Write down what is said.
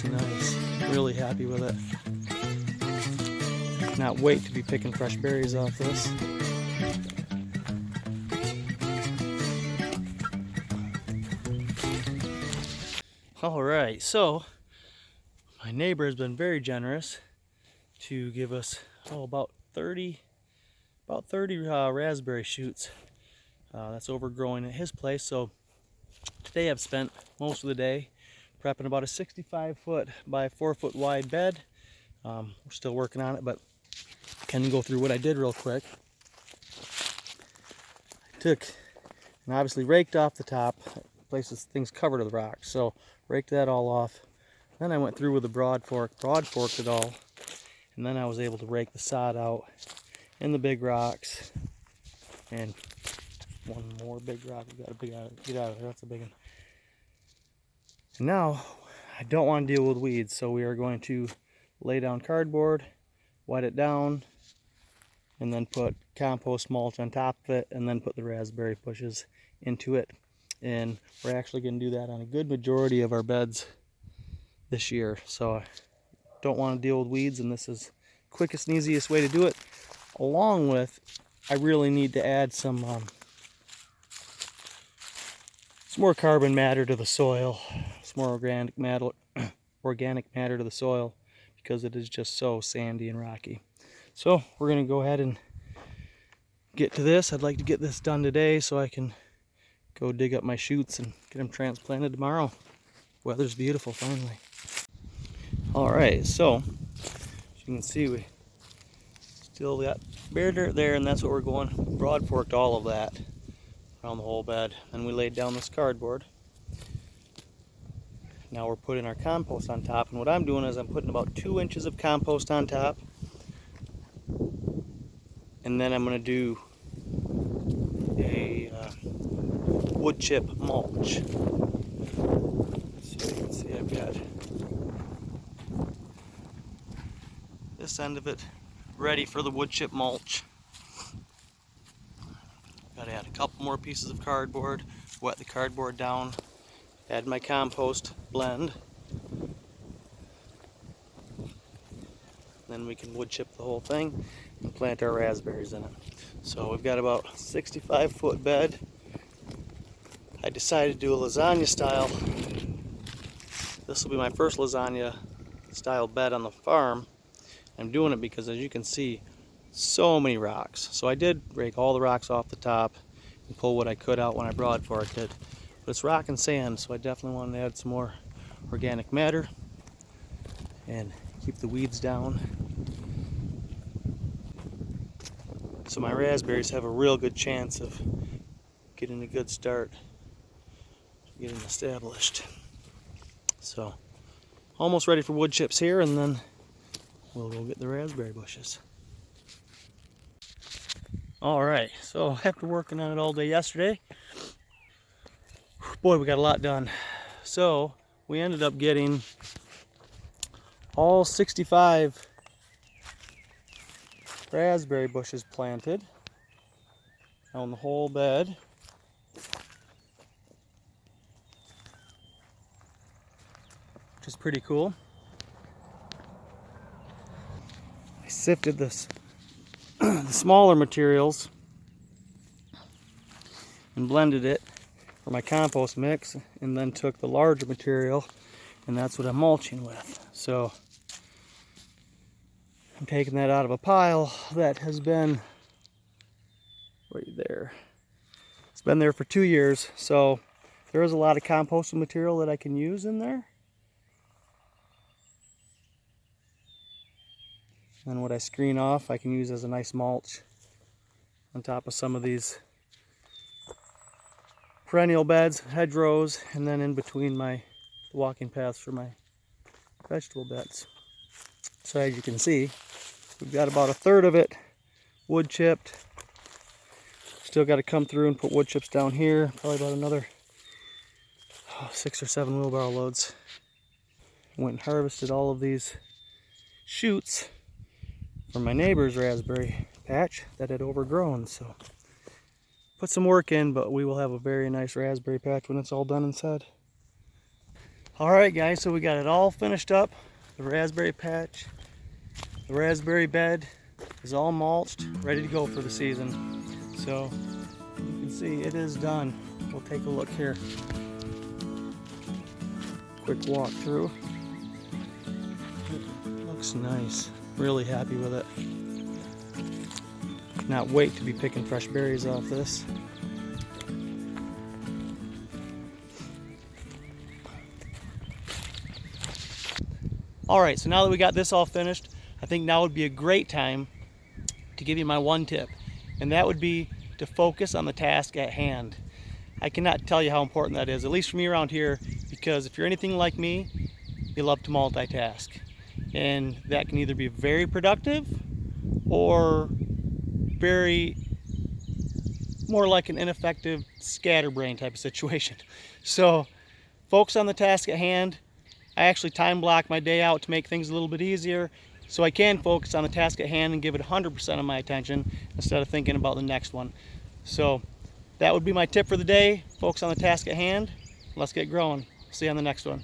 looks nice. Really happy with it. Not wait to be picking fresh berries off this. Alright, so my neighbor has been very generous to give us about 30 raspberry shoots. That's overgrowing at his place. So today I've spent most of the day prepping about a 65-foot by 4-foot wide bed. We're still working on it, but I can go through what I did real quick. I took and obviously raked off the top, places things covered with rocks. So raked that all off. Then I went through with a broad forked it all, and then I was able to rake the sod out in the big rocks. And one more big rock. We got a big get out of there. That's a big one. And now I don't want to deal with weeds, so we are going to lay down cardboard, wet it down, and then put compost mulch on top of it, and then put the raspberry bushes into it. And we're actually going to do that on a good majority of our beds this year. So I don't want to deal with weeds, and this is the quickest and easiest way to do it. Along with, I really need to add some more carbon matter to the soil, some more organic matter to the soil, because it is just so sandy and rocky. So we're going to go ahead and get to this. I'd like to get this done today so I can go dig up my shoots and get them transplanted tomorrow. Weather's beautiful finally. Alright, so as you can see, we still got bare dirt there, and that's what we're going. Broad forked all of that around the whole bed. Then we laid down this cardboard. Now we're putting our compost on top, and what I'm doing is I'm putting about 2 inches of compost on top, and then I'm going to do a wood chip mulch. So you can see I've got this end of it ready for the wood chip mulch. Got to add a couple more pieces of cardboard, wet the cardboard down, add my compost blend. Then we can wood chip the whole thing and plant our raspberries in it. So we've got about a 65-foot bed. I decided to do a lasagna style. This will be my first lasagna style bed on the farm. I'm doing it because, as you can see, so many rocks. So I did rake all the rocks off the top and pull what I could out when I broad forked it. But it's rock and sand, so I definitely wanted to add some more organic matter and keep the weeds down, so my raspberries have a real good chance of getting a good start, getting established. So almost ready for wood chips here, and then we'll go get the raspberry bushes. Alright, so after working on it all day yesterday, boy, we got a lot done. So we ended up getting all 65 raspberry bushes planted on the whole bed. Which is pretty cool. I sifted this the smaller materials and blended it for my compost mix, and then took the larger material, and that's what I'm mulching with. So I'm taking that out of a pile that has been right there. It's been there for 2 years, so there is a lot of composting material that I can use in there. And what I screen off, I can use as a nice mulch on top of some of these perennial beds, hedgerows, and then in between the walking paths for my vegetable beds. So as you can see, we've got about a third of it wood chipped. Still got to come through and put wood chips down here, probably about another 6 or 7 wheelbarrow loads. Went and harvested all of these shoots from my neighbor's raspberry patch that had overgrown. So put some work in, but we will have a very nice raspberry patch when it's all done and said. Alright guys, so we got it all finished up. The raspberry patch, the raspberry bed is all mulched, ready to go for the season. So you can see it is done. We'll take a look here. Quick walk through. It looks nice. Really happy with it. Cannot wait to be picking fresh berries off this. Alright, so now that we got this all finished, I think now would be a great time to give you my one tip. And that would be to focus on the task at hand. I cannot tell you how important that is, at least for me around here, because if you're anything like me, you love to multitask. And that can either be very productive or very more like an ineffective scatterbrain type of situation. So focus on the task at hand. I actually time block my day out to make things a little bit easier so I can focus on the task at hand and give it 100% of my attention instead of thinking about the next one. So that would be my tip for the day. Focus on the task at hand. Let's get growing. See you on the next one.